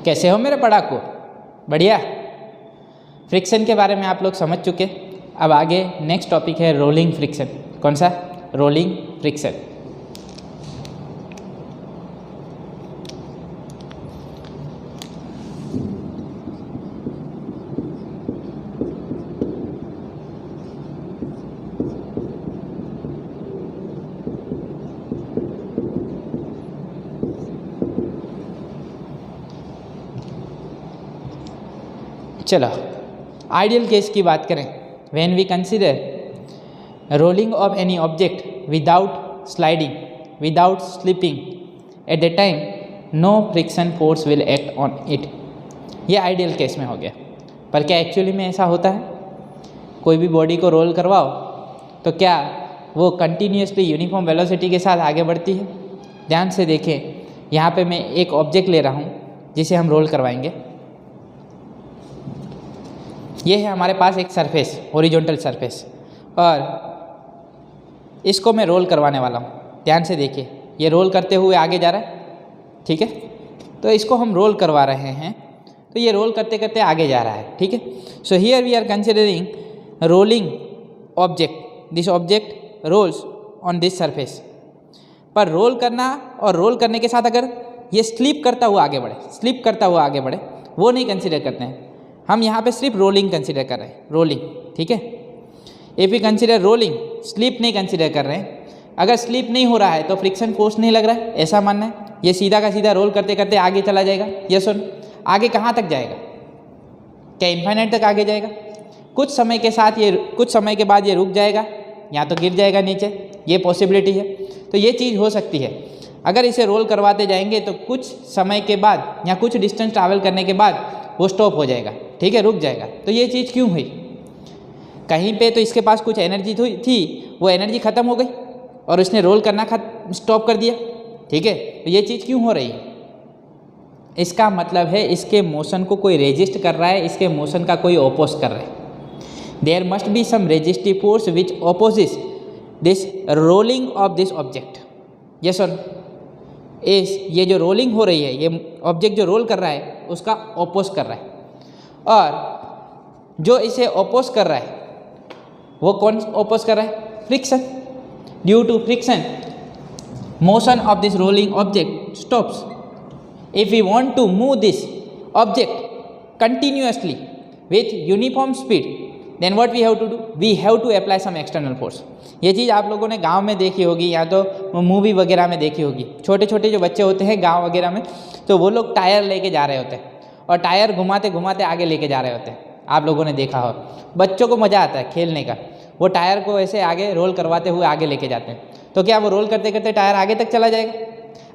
कैसे हो मेरे पढ़ाकू? बढ़िया। फ्रिक्शन के बारे में आप लोग समझ चुके। अब आगे नेक्स्ट टॉपिक है रोलिंग फ्रिक्शन। कौन सा? Rolling friction. चलो आइडियल केस की बात करें। When we consider rolling of any object without sliding, without slipping, at the time no friction force will act on it. ये आइडियल केस में हो गया। पर क्या एक्चुअली में ऐसा होता है? कोई भी बॉडी को रोल करवाओ तो क्या वो कंटिन्यूसली यूनिफॉर्म वेलोसिटी के साथ आगे बढ़ती है? ध्यान से देखें, यहाँ पे मैं एक ऑब्जेक्ट ले रहा हूँ जिसे हम रोल करवाएंगे। ये है हमारे पास एक सरफेस, हॉरिजॉन्टल सरफेस, और इसको मैं रोल करवाने वाला हूँ। ध्यान से देखिए, ये रोल करते हुए आगे जा रहा है, ठीक है। तो इसको हम रोल करवा रहे हैं, तो ये रोल करते करते आगे जा रहा है, ठीक है। So here we are considering rolling object. This object rolls on this surface. पर रोल करना और रोल करने के साथ अगर ये स्लिप करता हुआ आगे बढ़े, स्लिप करता हुआ आगे बढ़े, वो नहीं कंसिडर करते हैं हम। यहाँ पे सिर्फ रोलिंग कंसिडर कर रहे हैं, रोलिंग, ठीक है। If we consider rolling, slip नहीं कंसिडर कर रहे हैं। अगर स्लिप नहीं हो रहा है तो फ्रिक्शन फोर्स नहीं लग रहा है, ऐसा मानना है। ये सीधा का सीधा रोल करते करते आगे चला जाएगा। ये सुन, आगे कहाँ तक जाएगा? क्या इन्फाइनाइट तक आगे जाएगा? कुछ समय के साथ ये, कुछ समय के बाद ये रुक जाएगा या तो गिर जाएगा नीचे, ये पॉसिबिलिटी है। तो ये चीज़ हो सकती है। अगर इसे रोल करवाते जाएंगे तो कुछ समय के बाद या कुछ डिस्टेंस ट्रैवल करने के बाद वो स्टॉप हो जाएगा, ठीक है, रुक जाएगा। तो ये चीज़ क्यों हुई? कहीं पे तो इसके पास कुछ एनर्जी थी, वो एनर्जी ख़त्म हो गई और उसने रोल करना स्टॉप कर दिया, ठीक है। तो ये चीज़ क्यों हो रही है? इसका मतलब है इसके मोशन को कोई रेजिस्ट कर रहा है, इसके मोशन का कोई ओपोज कर रहा है। There must be some resistive force which opposes this rolling of this object. ये सुन, ये जो रोलिंग हो रही है, ये ऑब्जेक्ट जो रोल कर रहा है उसका ओपोज कर रहा है, और जो इसे ओपोज कर रहा है वो कौन ओपोज कर रहा है? Friction. Due to friction motion of this rolling object stops. If we want to move this object continuously with uniform speed, then what we have to do? We have to apply some external force. ये चीज़ आप लोगों ने गांव में देखी होगी या तो मूवी वगैरह में देखी होगी। छोटे छोटे जो बच्चे होते हैं गांव वगैरह में, तो वो लोग टायर लेके जा रहे होते हैं और टायर घुमाते घुमाते आगे लेके जा रहे होते हैं। आप लोगों ने देखा हो, बच्चों को मज़ा आता है खेलने का। वो टायर को ऐसे आगे रोल करवाते हुए आगे लेके जाते हैं। तो क्या वो रोल करते करते टायर आगे तक चला जाएगा?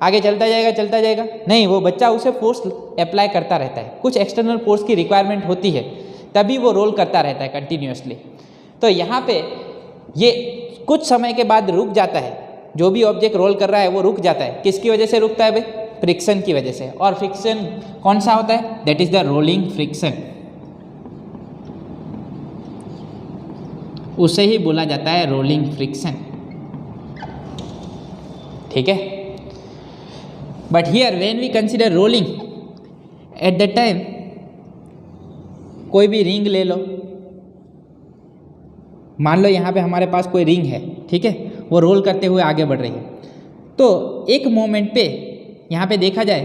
आगे चलता जाएगा, चलता जाएगा? नहीं, वो बच्चा उसे फोर्स अप्लाई करता रहता है। कुछ एक्सटर्नल फोर्स की रिक्वायरमेंट होती है, तभी वो रोल करता रहता है कंटिन्यूअसली। तो यहाँ पे ये कुछ समय के बाद रुक जाता है। जो भी ऑब्जेक्ट रोल कर रहा है वो रुक जाता है। किसकी वजह से रुकता है भाई? फ्रिक्शन की वजह से। और फ्रिक्शन कौन सा होता है? That is the rolling friction. उसे ही बोला जाता है रोलिंग फ्रिक्शन, ठीक है। But here when we consider rolling, at the time कोई भी रिंग ले लो, मान लो यहाँ पे हमारे पास कोई रिंग है, ठीक है, वो रोल करते हुए आगे बढ़ रही है। तो एक मोमेंट पे यहाँ पे देखा जाए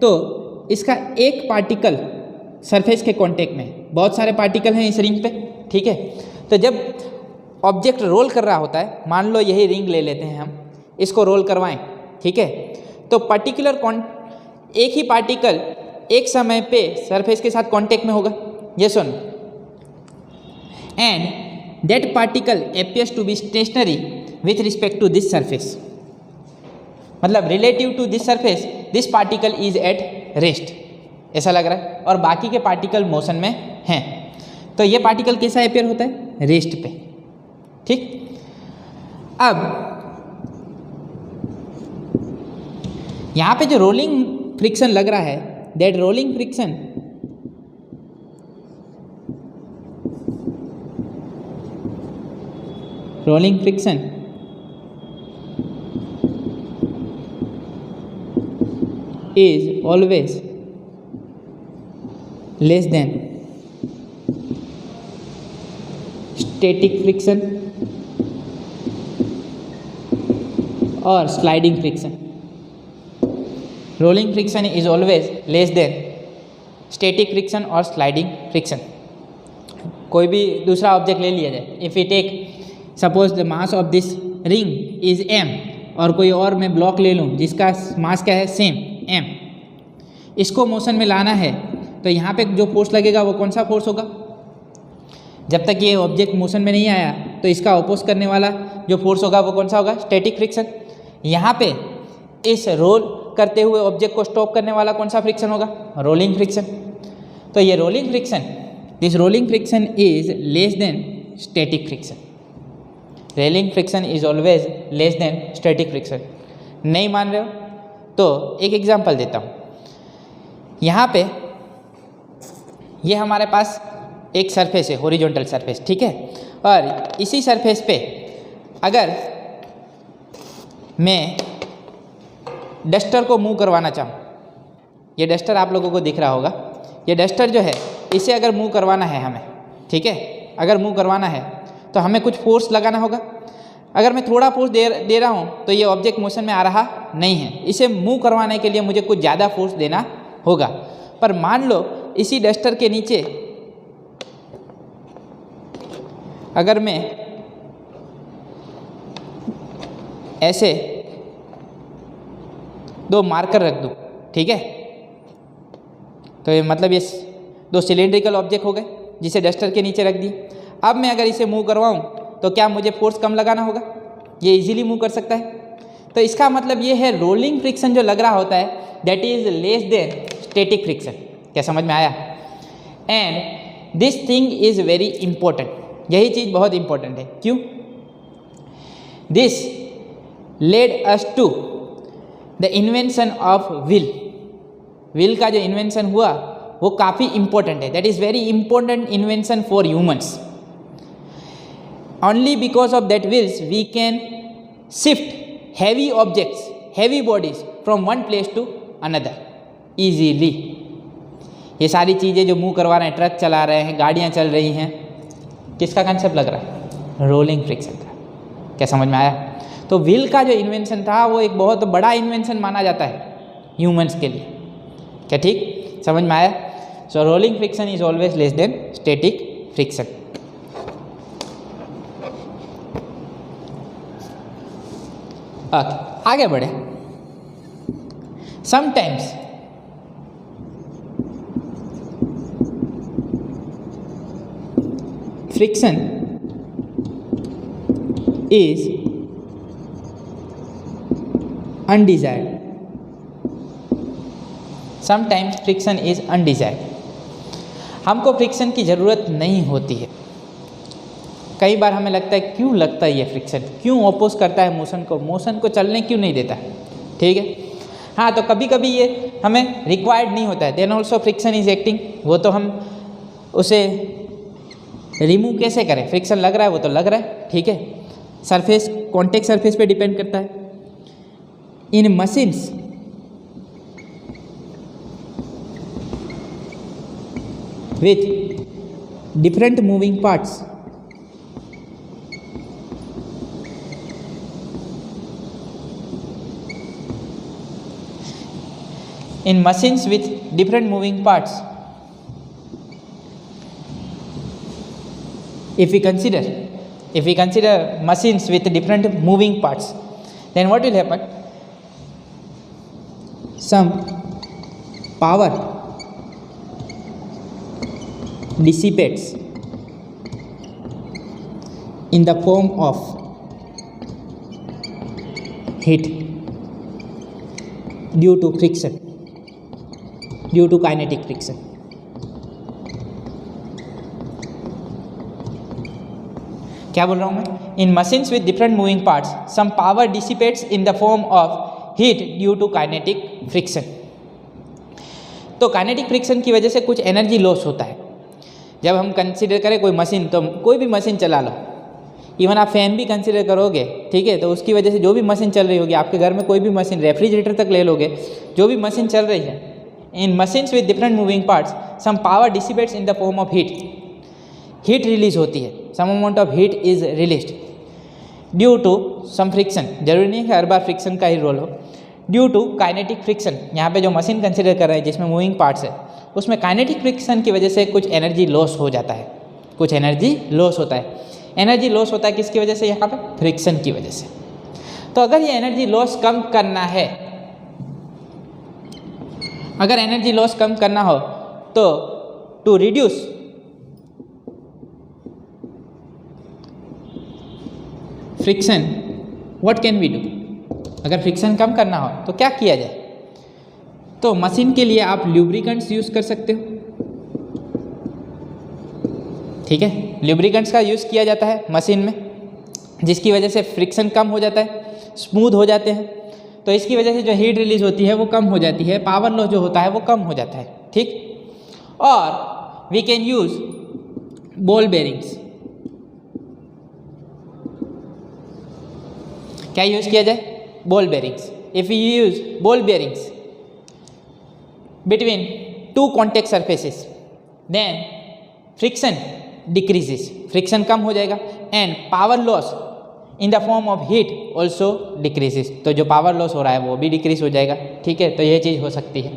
तो इसका एक पार्टिकल सरफेस के कांटेक्ट में, बहुत सारे पार्टिकल हैं इस रिंग पे, ठीक है। तो जब ऑब्जेक्ट रोल कर रहा होता है, मान लो यही रिंग ले लेते हैं हम, इसको रोल करवाएं, ठीक है, तो पर्टिकुलर एक ही पार्टिकल एक समय पे सरफेस के साथ कांटेक्ट में होगा। ये सुन, and that particle appears to be stationary with respect to this surface. मतलब relative to this surface this particle is at rest, ऐसा लग रहा है, और बाकी के पार्टिकल मोशन में हैं। तो ये पार्टिकल कैसा अपेयर होता है? रेस्ट पे, ठीक। अब यहाँ पे जो रोलिंग फ्रिक्शन लग रहा है, that rolling friction is always less than static friction और sliding friction. Rolling friction is always less than static friction और स्लाइडिंग फ्रिक्शन। कोई भी दूसरा ऑब्जेक्ट ले लिया जाए, if you take suppose the mass of this ring is m, और कोई और मैं ब्लॉक ले लूँ जिसका मास क्या है, सेम m, इसको मोशन में लाना है तो यहाँ पे जो फोर्स लगेगा वो कौन सा फोर्स होगा? जब तक ये ऑब्जेक्ट मोशन में नहीं आया तो इसका अपोज करने वाला जो फोर्स होगा वो कौन सा होगा? Static friction. यहाँ पे इस रोल करते हुए ऑब्जेक्ट को स्टॉप करने वाला कौन सा फ्रिक्शन होगा? Rolling friction. तो ये rolling friction, this rolling friction is less than static friction. Rolling friction is always less than static friction. नहीं मान रहे हो तो एक एग्जांपल देता हूँ। यहाँ पे ये हमारे पास एक सरफेस है, हॉरिजॉन्टल सरफेस, ठीक है, और इसी सरफेस पे अगर मैं डस्टर को मूव करवाना चाहूँ, ये डस्टर आप लोगों को दिख रहा होगा, ये डस्टर जो है इसे अगर मूव करवाना है हमें, ठीक है, अगर मूव करवाना है तो हमें कुछ फोर्स लगाना होगा। अगर मैं थोड़ा फोर्स दे रहा हूँ तो ये ऑब्जेक्ट मोशन में आ रहा नहीं है, इसे मूव करवाने के लिए मुझे कुछ ज़्यादा फोर्स देना होगा। पर मान लो इसी डस्टर के नीचे अगर मैं ऐसे दो मार्कर रख दूँ, ठीक है, तो ये मतलब ये दो सिलेंड्रिकल ऑब्जेक्ट हो गए जिसे डस्टर के नीचे रख दिए। अब मैं अगर इसे मूव करवाऊँ तो क्या मुझे फोर्स कम लगाना होगा? ये इजीली मूव कर सकता है। तो इसका मतलब ये है रोलिंग फ्रिक्शन जो लग रहा होता है that is less than static friction. क्या समझ में आया? And this thing is very important, यही चीज़ बहुत इंपॉर्टेंट है। क्यों? This led us to the invention of wheel. Wheel का जो इन्वेंशन हुआ वो काफ़ी इंपॉर्टेंट है, that is very important invention for humans. Only because of that wheels we can shift heavy objects, heavy bodies from one place to another easily। ये सारी चीज़ें जो मूव करवा रहे हैं, ट्रक चला रहे हैं, गाड़ियाँ चल रही हैं, किसका कंसेप्ट लग रहा है? रोलिंग फ्रिक्शन का। क्या समझ में आया? तो व्हील का जो इन्वेंशन था वो एक बहुत बड़ा इन्वेंशन माना जाता है ह्यूमंस के लिए। क्या ठीक समझ में आया? So rolling friction is always less than static friction. आगे बढ़े। Sometimes friction is undesired, sometimes friction is undesired. हमको फ्रिक्शन की ज़रूरत नहीं होती है। कई बार हमें लगता है क्यों लगता है ये फ्रिक्शन, क्यों अपोज करता है मोशन को चलने क्यों नहीं देता है, ठीक है। हाँ, तो कभी कभी ये हमें रिक्वायर्ड नहीं होता है, then also friction is acting. वो तो हम उसे रिमूव कैसे करें? फ्रिक्शन लग रहा है वो तो लग रहा है, ठीक है। सरफेस, कॉन्टेक्ट सरफेस पे डिपेंड करता है। In machines with different moving parts, in machines with different moving parts, if we consider machines with different moving parts, then what will happen? Some power dissipates in the form of heat due to friction, due to kinetic friction। क्या बोल रहा हूँ मैं? In machines with different moving parts some power dissipates in the form of heat due to kinetic friction. तो kinetic friction की वजह से कुछ एनर्जी लॉस होता है। जब हम कंसिडर करें कोई मशीन, तो कोई भी मशीन चला लो, इवन आप फैन भी कंसिडर करोगे, ठीक है, तो उसकी वजह से जो भी मशीन चल रही होगी, आपके घर में कोई भी मशीन, रेफ्रिजरेटर तक ले लोगे, जो भी मशीन चल रही है, in machines with different moving parts some power dissipates in the form of heat, heat release होती है, some amount of heat is released due to some friction, जरूरी नहीं है कि हर बार फ्रिक्शन का ही रोल हो, ड्यू टू काइनेटिक फ्रिक्शन। यहाँ पे जो मशीन कंसिडर कर रहे हैं जिसमें मूविंग पार्ट्स है उसमें काइनेटिक फ्रिक्शन की वजह से कुछ एनर्जी लॉस हो जाता है, कुछ एनर्जी लॉस होता है। एनर्जी लॉस होता है किसकी वजह से? यहाँ पे फ्रिक्शन की वजह से। तो अगर ये एनर्जी लॉस कम करना है, अगर एनर्जी लॉस कम करना हो तो to reduce friction what can we do, अगर फ्रिक्शन कम करना हो तो क्या किया जाए? तो मशीन के लिए आप ल्यूब्रिकेंट्स यूज़ कर सकते हो, ठीक है। ल्यूब्रिकेंट्स का यूज़ किया जाता है मशीन में, जिसकी वजह से फ्रिक्शन कम हो जाता है, स्मूथ हो जाते हैं, तो इसकी वजह से जो हीट रिलीज होती है वो कम हो जाती है, पावर लॉस जो होता है वो कम हो जाता है, ठीक। और we can use ball bearings, क्या यूज़ किया जाए? Ball bearings. If you use ball bearings between two contact surfaces then friction decreases, friction कम हो जाएगा, and power loss in the form of heat also decreases, तो जो power loss हो रहा है वो भी डिक्रीज हो जाएगा, ठीक है। तो ये चीज़ हो सकती है।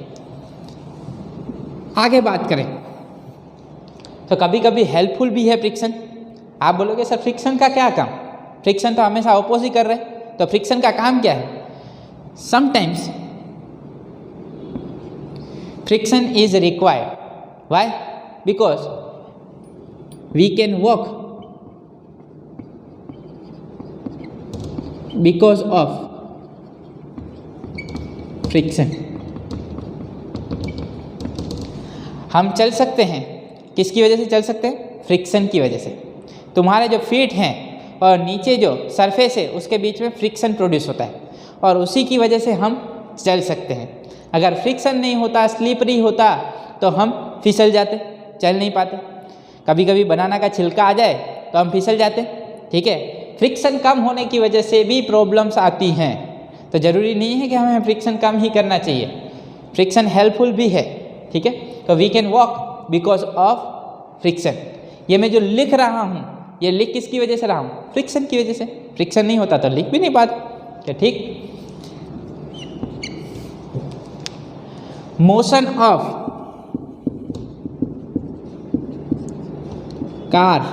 आगे बात करें तो कभी कभी हेल्पफुल भी है फ्रिक्शन। आप बोलोगे सर फ्रिक्शन का क्या काम, फ्रिक्शन तो हमेशा अपोज ही कर रहे हैं, तो फ्रिक्शन का काम क्या है? Sometimes friction is required. Why? Because we can walk because of friction. हम चल सकते हैं, किसकी वजह से चल सकते हैं? फ्रिक्शन की वजह से। तुम्हारे जो फीट हैं और नीचे जो सरफेस है उसके बीच में फ्रिक्शन प्रोड्यूस होता है और उसी की वजह से हम चल सकते हैं। अगर फ्रिक्शन नहीं होता, स्लिपरी होता, तो हम फिसल जाते, चल नहीं पाते। कभी कभी बनाना का छिलका आ जाए तो हम फिसल जाते, ठीक है। फ्रिक्शन कम होने की वजह से भी प्रॉब्लम्स आती हैं, तो ज़रूरी नहीं है कि हमें फ्रिक्शन कम ही करना चाहिए, फ्रिक्शन हेल्पफुल भी है, ठीक है। तो we can walk because of friction. ये मैं जो लिख रहा हूँ, ये लिख किसकी वजह से रहा हूँ? फ्रिक्शन की वजह से। फ्रिक्शन नहीं होता तो लिख भी नहीं पाते, ठीक। Motion of car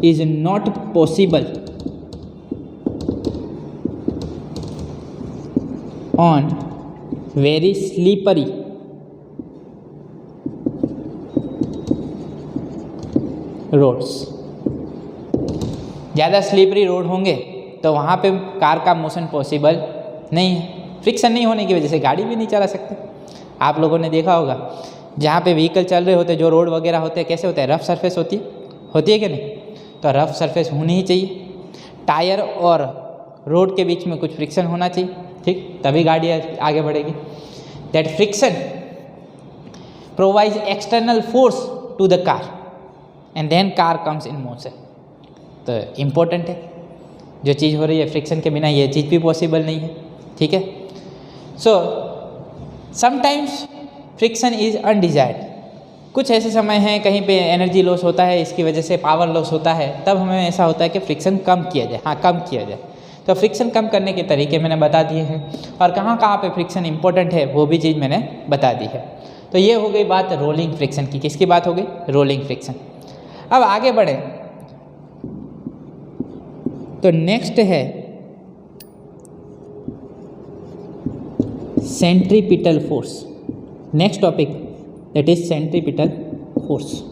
is not possible on very slippery roads. ज़्यादा स्लीपरी रोड होंगे तो वहाँ पे कार का मोशन पॉसिबल नहीं है, फ्रिक्शन नहीं होने की वजह से गाड़ी भी नहीं चला सकते। आप लोगों ने देखा होगा जहाँ पे व्हीकल चल रहे होते हैं, जो रोड वगैरह होते हैं, कैसे होते हैं? रफ सरफेस होती है कि नहीं? तो रफ सरफेस होनी ही चाहिए, टायर और रोड के बीच में कुछ फ्रिक्शन होना चाहिए, ठीक, तभी गाड़ी आगे बढ़ेगी। That friction provides external force to the car and then car comes in motion. तो इम्पोर्टेंट है, जो चीज़ हो रही है फ्रिक्शन के बिना ये चीज़ भी पॉसिबल नहीं है, ठीक है। So sometimes friction is undesired. कुछ ऐसे समय हैं कहीं पे एनर्जी लॉस होता है, इसकी वजह से पावर लॉस होता है, तब हमें ऐसा होता है कि फ्रिक्शन कम किया जाए, हाँ कम किया जाए। तो फ्रिक्शन कम करने के तरीके मैंने बता दिए हैं और कहाँ कहाँ पे फ्रिक्शन इंपॉर्टेंट है वो भी चीज़ मैंने बता दी है। तो ये हो गई बात रोलिंग फ्रिक्शन की। किसकी बात हो गई? Rolling friction. अब आगे बढ़े तो नेक्स्ट है centripetal force. Next topic that is centripetal force.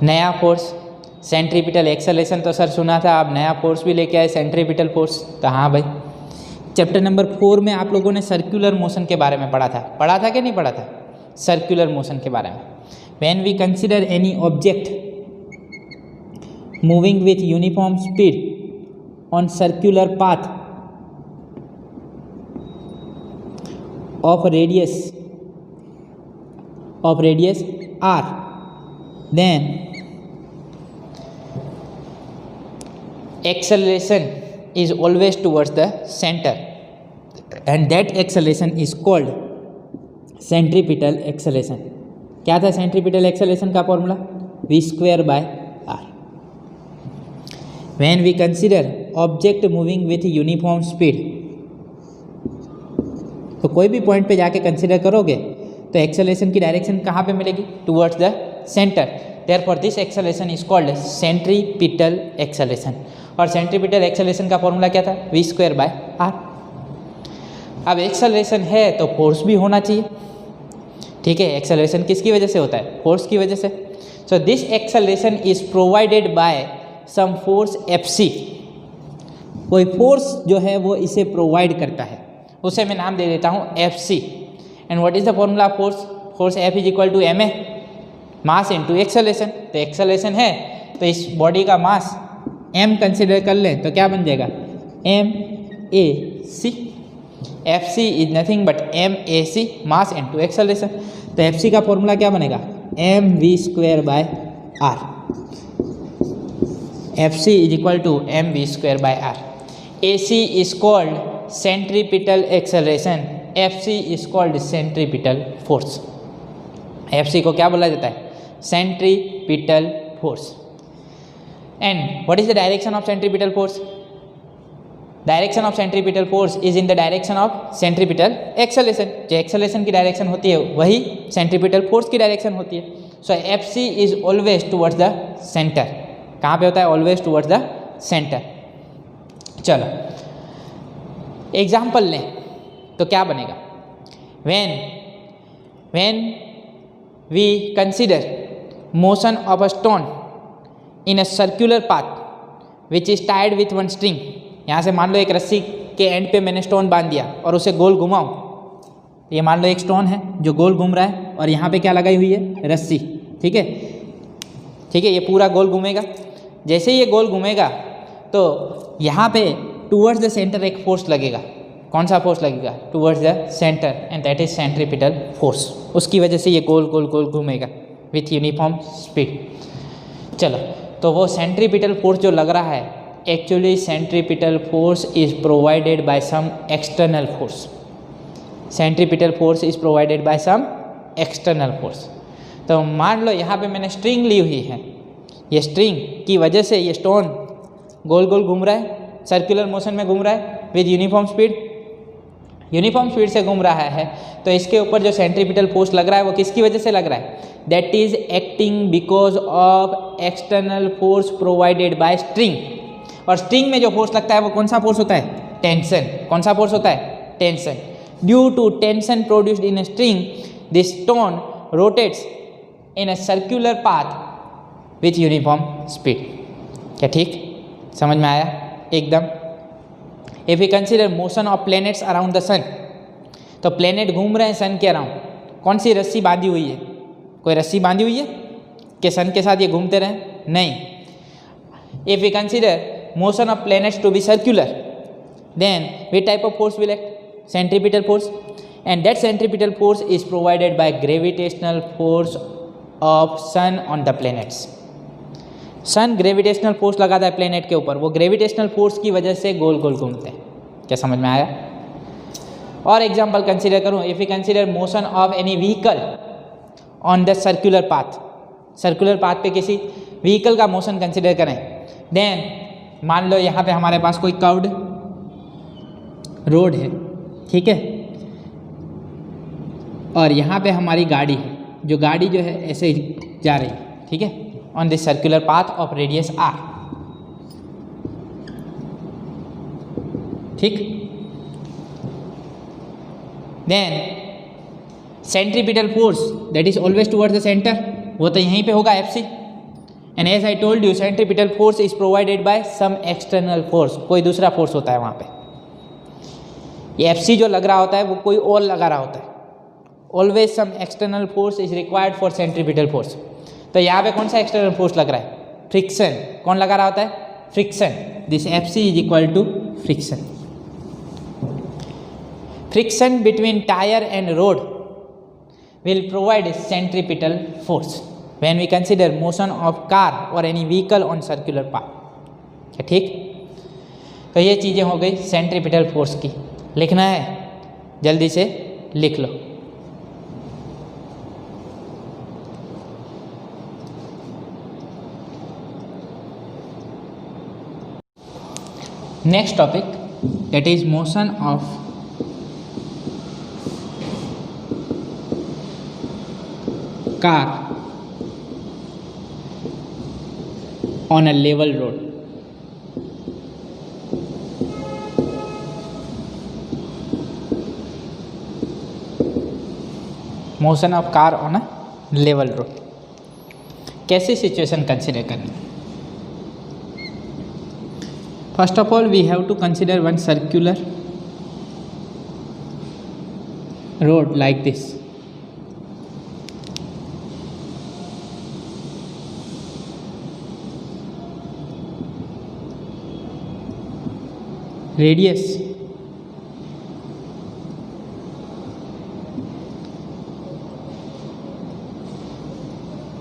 नया फोर्स सेंट्रीपिटल एक्सेलरेशन तो सर सुना था, आप नया फोर्स भी लेके आए सेंट्रीपिटल फोर्स। तो हाँ भाई, चैप्टर नंबर 4 में आप लोगों ने सर्कुलर मोशन के बारे में पढ़ा था कि नहीं पढ़ा था? सर्कुलर मोशन के बारे में। When we consider any object moving with uniform speed on circular path of radius r, then acceleration is always towards the center and that acceleration is called centripetal acceleration. क्या था centripetal acceleration का formula? v²/r। When we consider object moving with uniform speed, तो कोई भी point पे जाके consider करोगे तो एक्सेलेरेशन की डायरेक्शन कहाँ पे मिलेगी? Towards the centre. Therefore this acceleration is called centripetal acceleration. और सेंट्रीपिटल एक्सेलेरेशन का फॉर्मूला क्या था? v²/r। अब एक्सेलरेशन है तो फोर्स भी होना चाहिए, ठीक है। एक्सेलरेशन किसकी वजह से होता है? फोर्स की वजह से। So this acceleration is provided by some force Fc। कोई फोर्स जो है वो इसे प्रोवाइड करता है, उसे मैं नाम दे देता हूँ Fc। And what is the formula of force? Force F is equal to ma, mass into acceleration. तो एक्सेलरेशन है तो इस बॉडी का मास m कंसिडर कर लें तो क्या बन जाएगा? mac। Fc is nothing but mac, mass into acceleration. तो Fc का फॉर्मूला क्या बनेगा? mv²/r। Fc is equal to mv²/r। AC is called centripetal acceleration, Fc is called centripetal force. Fc को क्या बोला जाता है? Centripetal force. And what is the direction of centripetal force? Direction of centripetal force is in the direction of centripetal acceleration. जो acceleration की direction होती है वही सेंट्रीपिटल फोर्स की डायरेक्शन होती है। So Fc is always towards the centre. कहाँ पे होता है? Always towards the centre. चलो एग्जाम्पल लें तो क्या बनेगा? When we consider motion of a stone in a circular path which is tied with one string. यहाँ से मान लो एक रस्सी के एंड पे मैंने स्टोन बांध दिया और उसे गोल घुमाऊँ। ये मान लो एक स्टोन है जो गोल घूम रहा है और यहाँ पे क्या लगाई हुई है? रस्सी, ठीक है। ठीक है, ये पूरा गोल घूमेगा। जैसे ही ये गोल घूमेगा तो यहाँ पे टूवर्ड्स द सेंटर एक फोर्स लगेगा। कौन सा फोर्स लगेगा? Towards the centre, and that is centripetal force. उसकी वजह से ये गोल गोल गोल घूमेगा विथ यूनिफॉर्म स्पीड। चलो, तो वो सेंट्रीपिटल फोर्स जो लग रहा है, actually centripetal force is provided by some external force. Centripetal force is provided by some external force. तो मान लो यहाँ पे मैंने स्ट्रिंग ली हुई है, ये स्ट्रिंग की वजह से ये स्टोन गोल गोल घूम रहा है, सर्कुलर मोशन में घूम रहा है with uniform speed. Uniform speed से घूम रहा है तो इसके ऊपर जो सेंट्रीपिटल फोर्स लग रहा है वो किसकी वजह से लग रहा है? That is acting because of external force provided by string. और स्ट्रिंग में जो फोर्स लगता है वो कौन सा फोर्स होता है? टेंशन। कौन सा फोर्स होता है? Tension. Due to tension produced in a string, the stone rotates in a circular path with uniform speed। क्या ठीक समझ में आया? एकदम। If we consider motion of planets around the sun, तो प्लेनेट घूम रहे हैं सन के अराउंड। कौन सी रस्सी बांधी हुई है? कोई रस्सी बांधी हुई है कि सन के साथ ये घूमते रहें? नहीं। If we consider motion of planets to be circular, then which type of force will act? Centripetal force, and that centripetal force is provided by gravitational force of sun on the planets। Sun gravitational force लगाता है planet के ऊपर, वो gravitational force की वजह से गोल गोल घूमते हैं। क्या समझ में आया? और एग्जांपल कंसीडर करूं, if you consider motion of any vehicle on the circular path. Circular path पे किसी व्हीकल का मोशन कंसीडर करें, देन मान लो यहाँ पे हमारे पास कोई कर्व्ड रोड है, ठीक है, और यहाँ पे हमारी गाड़ी है, जो गाड़ी जो है ऐसे ही जा रही है, ठीक है, on this circular path of radius r। ठीक, then centripetal force that is always towards the centre, वो तो यहीं पे होगा Fc। And as I told you, centripetal force is provided by some external force, कोई दूसरा फोर्स होता है वहाँ पे। ये Fc जो लग रहा होता है वो कोई और लगा रहा होता है। Always some external force is required for centripetal force. तो यहाँ पे कौन सा एक्सटर्नल फोर्स लग रहा है? फ्रिक्शन। कौन लगा रहा होता है? Friction. This Fc is equal to friction. Friction between tyre and road will provide centripetal force when we consider motion of car or any vehicle on circular path। क्या ठीक? तो ये चीज़ें हो गई सेंट्रीपिटल फोर्स की। लिखना है जल्दी से लिख लो। Next topic that is motion of car on a level road. Motion of car on a level road, कैसी सिचुएशन कंसिडर करनी? First of all we have to consider one circular road like this.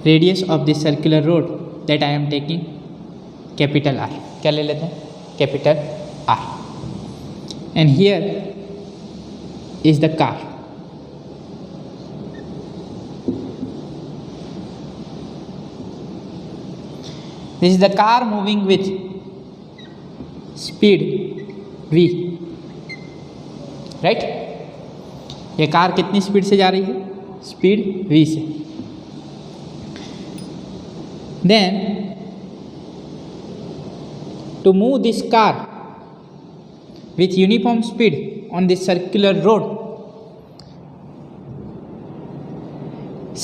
radius of this circular road that I am taking capital R, क्या ले लेते हैं? Capital R, and here is the car. This is the car moving with speed v, right? ये car कितनी speed से जा रही है? स्पीड v से। Then to move this car with uniform speed on this circular road,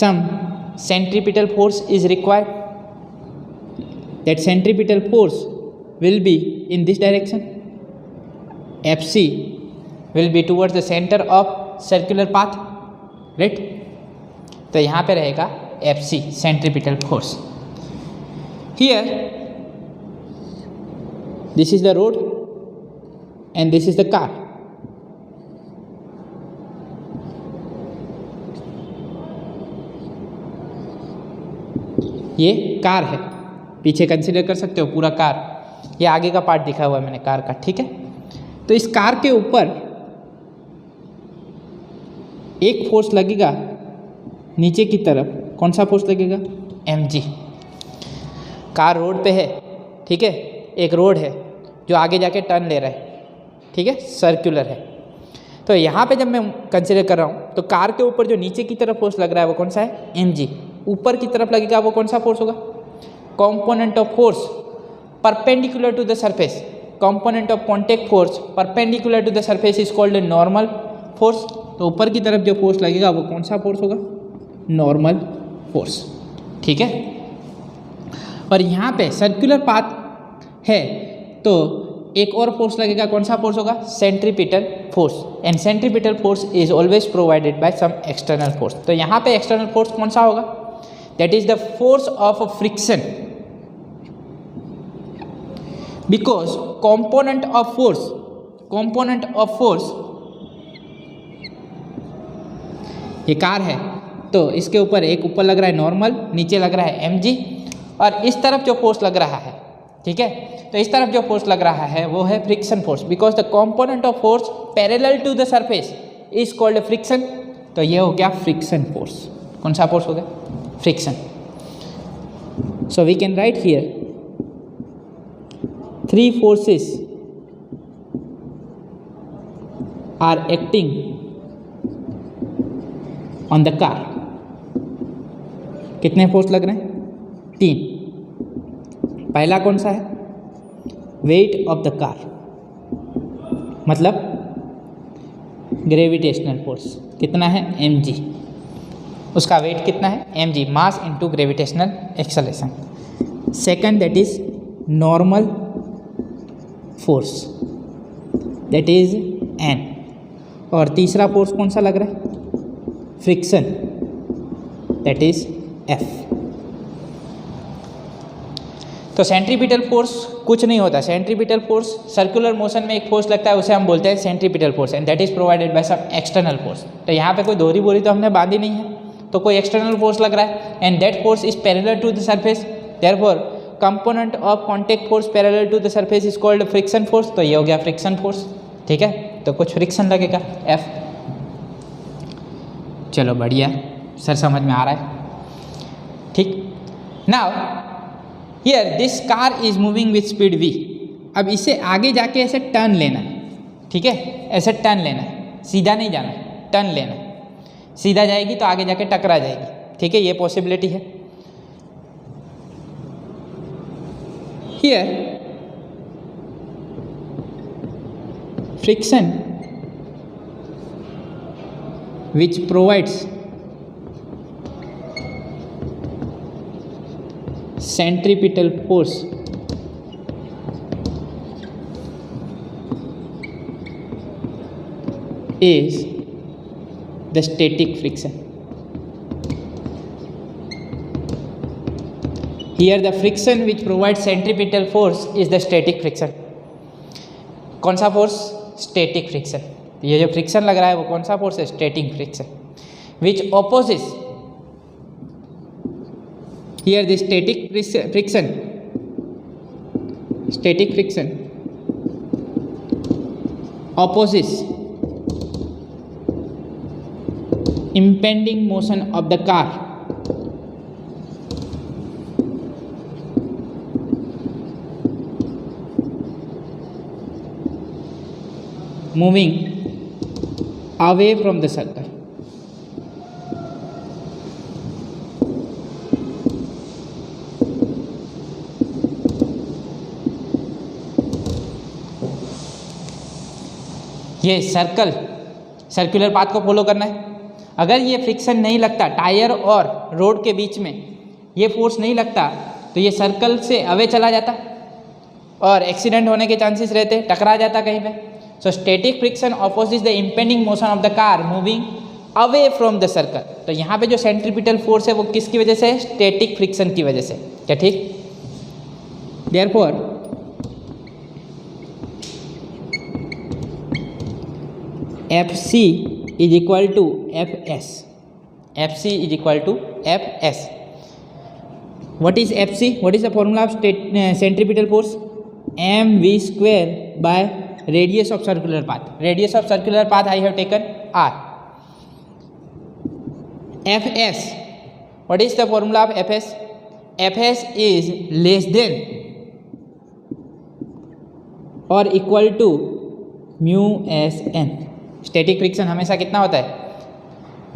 some centripetal force is required. That centripetal force will be in this direction. Fc will be towards the center of circular path, right? तो यहाँ पे रहेगा Fc, centripetal force. Here this is the road and this is the car. ये car है, पीछे consider कर सकते हो पूरा कार, ये आगे का पार्ट दिखा हुआ है मैंने कार का, ठीक है? तो इस कार के ऊपर एक फोर्स लगेगा नीचे की तरफ। कौन सा फोर्स लगेगा? mg। कार रोड पे है, ठीक है? एक रोड है जो आगे जाके टर्न ले रहा है, ठीक है? सर्कुलर है। तो यहाँ पे जब मैं कंसीडर कर रहा हूँ तो कार के ऊपर जो नीचे की तरफ फोर्स लग रहा है वो कौन सा है? mg। ऊपर की तरफ लगेगा वो कौन सा फोर्स होगा? Component of force perpendicular to the surface. Component of contact force perpendicular to the surface is called normal force. तो ऊपर की तरफ जो फोर्स लगेगा वो कौन सा फोर्स होगा? नॉर्मल फोर्स, ठीक है? और यहाँ पे सर्कुलर पाथ है तो एक और फोर्स लगेगा, कौन सा फोर्स होगा? Centripetal force. And centripetal force is always provided by some external force. तो यहाँ पे एक्सटर्नल फोर्स कौन सा होगा? That is the force of friction, because component of force ये कार है तो इसके ऊपर एक ऊपर लग रहा है नॉर्मल, नीचे लग रहा है mg, और इस तरफ जो फोर्स लग रहा है, ठीक है? तो इस तरफ जो फोर्स लग रहा है वो है friction force, because the component of force parallel to the surface is called friction. तो ये हो गया फ्रिक्शन फोर्स। कौन सा फोर्स हो गया? Friction. So we can write here 3 forces are acting on the car. कितने फोर्स लग रहे हैं? 3। पहला कौन सा है? वेट ऑफ द कार, मतलब ग्रेविटेशनल फोर्स कितना है? mg। उसका वेट कितना है? mg, mass into gravitational acceleration. Second that is normal force, that is n। और तीसरा फोर्स कौन सा लग रहा है? Friction, that is f। तो सेंट्रीपिटल फोर्स कुछ नहीं होता। सेंट्रीपिटल फोर्स, सर्कुलर मोशन में एक फोर्स लगता है उसे हम बोलते हैं centripetal force, and that is provided by some external force. तो यहाँ पे कोई दोहरी बोरी तो हमने बांधी नहीं है, तो कोई एक्सटर्नल फोर्स लग रहा है, and that force is parallel to the surface, therefore component of contact force parallel to the surface is called friction force. तो ये हो गया फ्रिक्शन फोर्स, ठीक है? तो कुछ फ्रिक्शन लगेगा F। चलो बढ़िया सर, समझ में आ रहा है। ठीक, now here this car is moving with speed v। अब इसे आगे जाके ऐसे टर्न लेना है, ठीक है, ऐसे टर्न लेना है, सीधा नहीं जाना है, टर्न लेना है। सीधा जाएगी तो आगे जाके टकरा जाएगी, ठीक है, ये पॉसिबिलिटी है। Here friction which provides centripetal force is the static friction. Here the friction which provides centripetal force is the static friction. कौन सा फोर्स? Static friction. ये जो फ्रिक्शन लग रहा है वो कौन सा फोर्स है? Static friction. Which opposes here the static friction opposes impending motion of the car moving away from the circle. ये सर्कुलर पाथ को फॉलो करना है। अगर ये फ्रिक्शन नहीं लगता टायर और रोड के बीच में, ये फोर्स नहीं लगता तो ये सर्कल से अवे चला जाता और एक्सीडेंट होने के चांसेस रहते, टकरा जाता कहीं पे। So static friction opposite the impending motion of the car moving away from the circle. तो यहाँ पे जो सेंट्रीपिटल फोर्स है वो किसकी वजह से है? स्टैटिक फ्रिक्शन की वजह से। क्या ठीक? Therefore FC is equal to Fs. FC is equal to Fs. What is FC? What is the formula of centripetal force? mv square by radius of circular path. Radius of circular path I have taken r. Fs. What is the formula of Fs? Fs is less than or equal to mu Sn. Static friction हमेशा कितना होता है?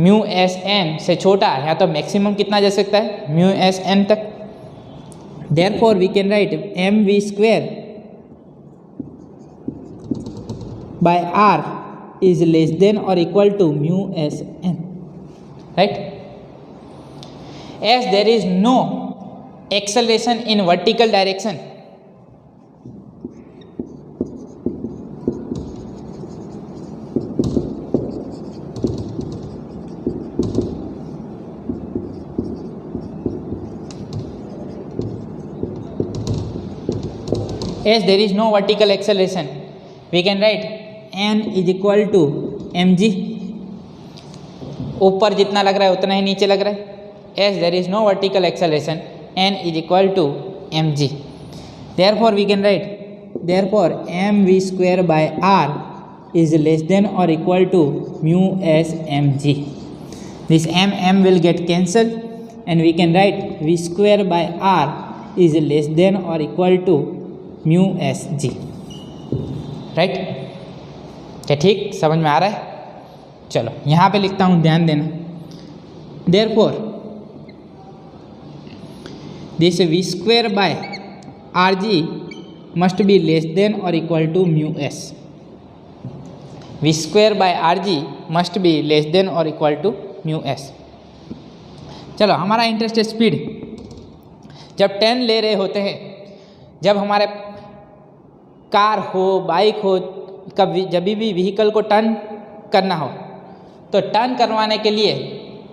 Mu S N से छोटा, या तो maximum कितना जा सकता है? म्यू एस एन तक। Therefore we can write M V square by R is less than or equal to mu S N, right? As there is no acceleration in vertical direction, as there is no vertical acceleration, we can write n is equal to mg. ऊपर जितना लग रहा है उतना ही नीचे लग रहा है। as there is no vertical acceleration, n is equal to mg. therefore we can write therefore mv square by r is less than or equal to mu s mg. This m will get cancelled and we can write v square by r is less than or equal to mu S G, right? क्या ठीक समझ में आ रहा है? चलो यहाँ पे लिखता हूँ, ध्यान देना। Therefore this V square by R G must be less than or equal to mu S. V square by R G must be less than or equal to mu S. चलो, हमारा इंटरेस्ट है speed. जब 10 ले रहे होते हैं, जब हमारे कार हो, बाइक हो, कभी जब भी व्हीकल को टर्न करना हो तो टर्न करवाने के लिए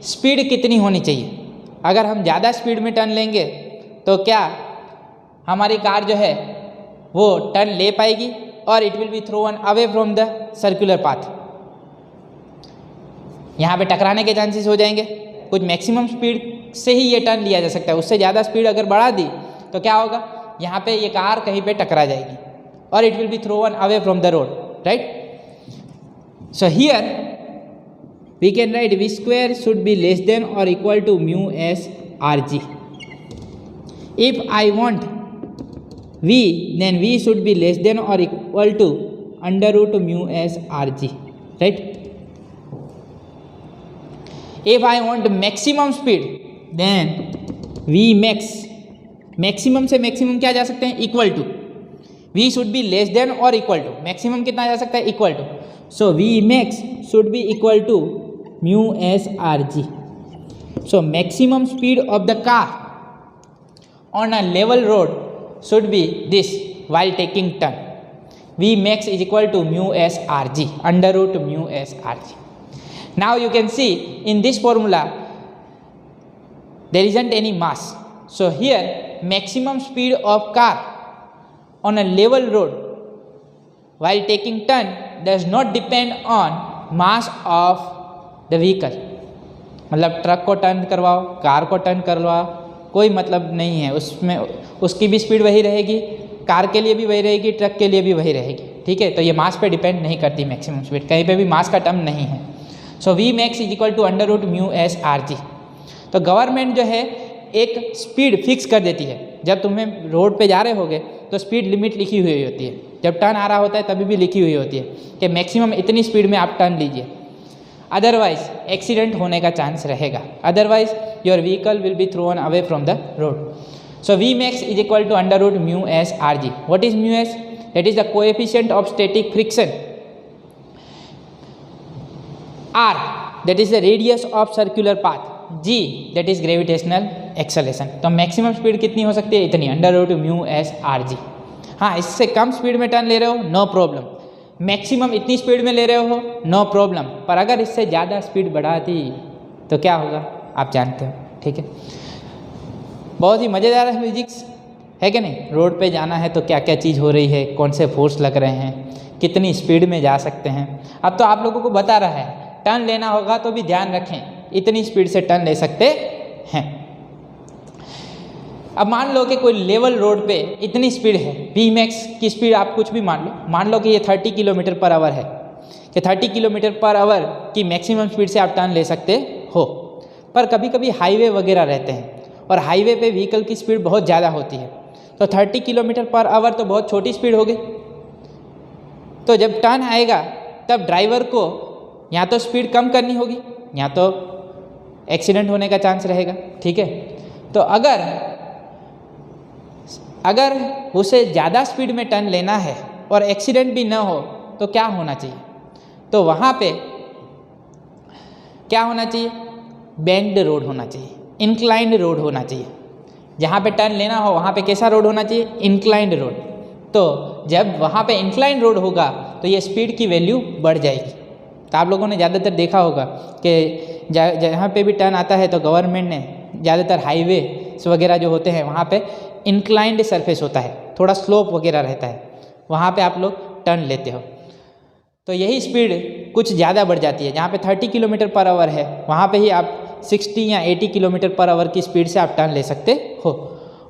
स्पीड कितनी होनी चाहिए? अगर हम ज़्यादा स्पीड में टर्न लेंगे तो क्या हमारी कार जो है वो टर्न ले पाएगी और it will be thrown away from the circular path. यहाँ पे टकराने के चांसेस हो जाएंगे। कुछ मैक्सिमम स्पीड से ही ये टर्न लिया जा सकता है, उससे ज़्यादा स्पीड अगर बढ़ा दी तो क्या होगा? यहाँ पे ये कार कहीं पे टकरा जाएगी और it will be thrown away from the road, right? So here we can write V square should be less than or equal to mu S R G. If I want v, then v should be less than or equal to under root mu s r g, right? If I want maximum speed, then v max, maximum से maximum क्या जा सकते हैं, equal to, v should be less than or equal to, maximum कितना जा सकता है, equal to, so v max should be equal to mu s r g. So maximum speed of the car on a level road should be this while taking turn. V max is equal to mu s r g, under root mu s r g. Now you can see in this formula there isn't any mass. So here maximum speed of car on a level road while taking turn does not depend on mass of the vehicle. मतलब truck को turn करवाओ, car को turn करवाओ, कोई मतलब नहीं है उसमें, उसकी भी स्पीड वही रहेगी, कार के लिए भी वही रहेगी, ट्रक के लिए भी वही रहेगी, ठीक है. तो ये मास पे डिपेंड नहीं करती मैक्सिमम स्पीड, कहीं पे भी मास का टर्म नहीं है. So v max is equal to under root mu S R g. तो गवर्नमेंट जो है एक स्पीड फिक्स कर देती है. जब तुम्हें रोड पे जा रहे होगे तो स्पीड लिमिट लिखी हुई होती है, जब टर्न आ रहा होता है तभी भी लिखी हुई होती है कि मैक्सिमम इतनी स्पीड में आप टर्न लीजिए, अदरवाइज एक्सीडेंट होने का चांस रहेगा, otherwise your vehicle will be thrown away from the road. So V max is equal to under root mu s r g. What is mu s? That is the coefficient of static friction. R, that is the radius of circular path. G, that is gravitational acceleration. तो maximum speed कितनी हो सकती है, इतनी, under root mu S R g. हाँ, इससे कम speed में टर्न ले रहे हो, नो प्रॉब्लम. मैक्सिमम इतनी स्पीड में ले रहे हो, नो प्रॉब्लम. पर अगर इससे ज़्यादा स्पीड बढ़ा दी तो क्या होगा, आप जानते हो, ठीक है. बहुत ही मज़ेदार है फिजिक्स, है कि नहीं. रोड पे जाना है तो क्या क्या चीज़ हो रही है, कौन से फोर्स लग रहे हैं, कितनी स्पीड में जा सकते हैं. अब तो आप लोगों को बता रहा है, टर्न लेना होगा तो भी ध्यान रखें, इतनी स्पीड से टर्न ले सकते हैं. अब मान लो कि कोई लेवल रोड पे इतनी स्पीड है, वी मैक्स की स्पीड आप कुछ भी मान लो कि ये 30 किलोमीटर पर आवर है, कि 30 किलोमीटर पर आवर की मैक्सिमम स्पीड से आप टर्न ले सकते हो. पर कभी कभी हाईवे वगैरह रहते हैं और हाईवे पे व्हीकल की स्पीड बहुत ज़्यादा होती है, तो 30 किलोमीटर पर आवर तो बहुत छोटी स्पीड हो गई. तो जब टर्न आएगा तब ड्राइवर को या तो स्पीड कम करनी होगी या तो एक्सीडेंट होने का चांस रहेगा, ठीक है. तो अगर उसे ज़्यादा स्पीड में टर्न लेना है और एक्सीडेंट भी ना हो तो क्या होना चाहिए, तो वहाँ पे क्या होना चाहिए, बेंड रोड होना चाहिए, इंक्लाइंड रोड होना चाहिए. जहाँ पे टर्न लेना हो वहाँ पे कैसा रोड होना चाहिए, इंक्लाइंड रोड. तो जब वहाँ पे इंक्लाइंड रोड होगा तो ये स्पीड की वैल्यू बढ़ जाएगी. तो आप लोगों ने ज़्यादातर देखा होगा कि जहाँ पे भी टर्न आता है तो गवर्नमेंट ने ज़्यादातर हाईवे वगैरह जो होते हैं वहाँ पे इंक्लाइंड सरफेस होता है, थोड़ा स्लोप वगैरह रहता है, वहाँ पे आप लोग टर्न लेते हो. तो यही स्पीड कुछ ज़्यादा बढ़ जाती है. जहाँ पे 30 किलोमीटर पर आवर है वहाँ पे ही आप 60 या 80 किलोमीटर पर आवर की स्पीड से आप टर्न ले सकते हो.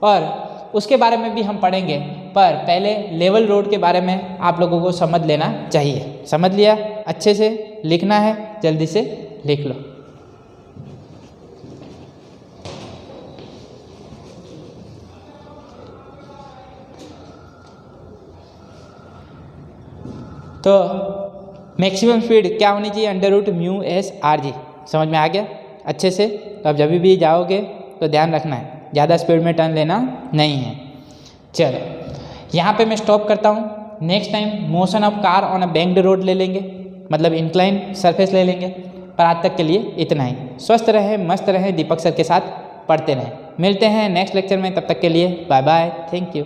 और उसके बारे में भी हम पढ़ेंगे, पर पहले लेवल रोड के बारे में आप लोगों को समझ लेना चाहिए. समझ लिया, अच्छे से लिखना है, जल्दी से लिख लो. तो मैक्सिमम स्पीड क्या होनी चाहिए, under root mu S R g. समझ में आ गया अच्छे से. तो अब जब भी जाओगे तो ध्यान रखना है, ज़्यादा स्पीड में टर्न लेना नहीं है. चलो यहाँ पे मैं स्टॉप करता हूँ. Next time motion of car on a banked road ले लेंगे, मतलब इंक्लाइन सरफेस ले लेंगे. पर आज तक के लिए इतना ही. स्वस्थ रहें, मस्त रहें, दीपक सर के साथ पढ़ते रहें. मिलते हैं नेक्स्ट लेक्चर में, तब तक के लिए बाय बाय, थैंक यू.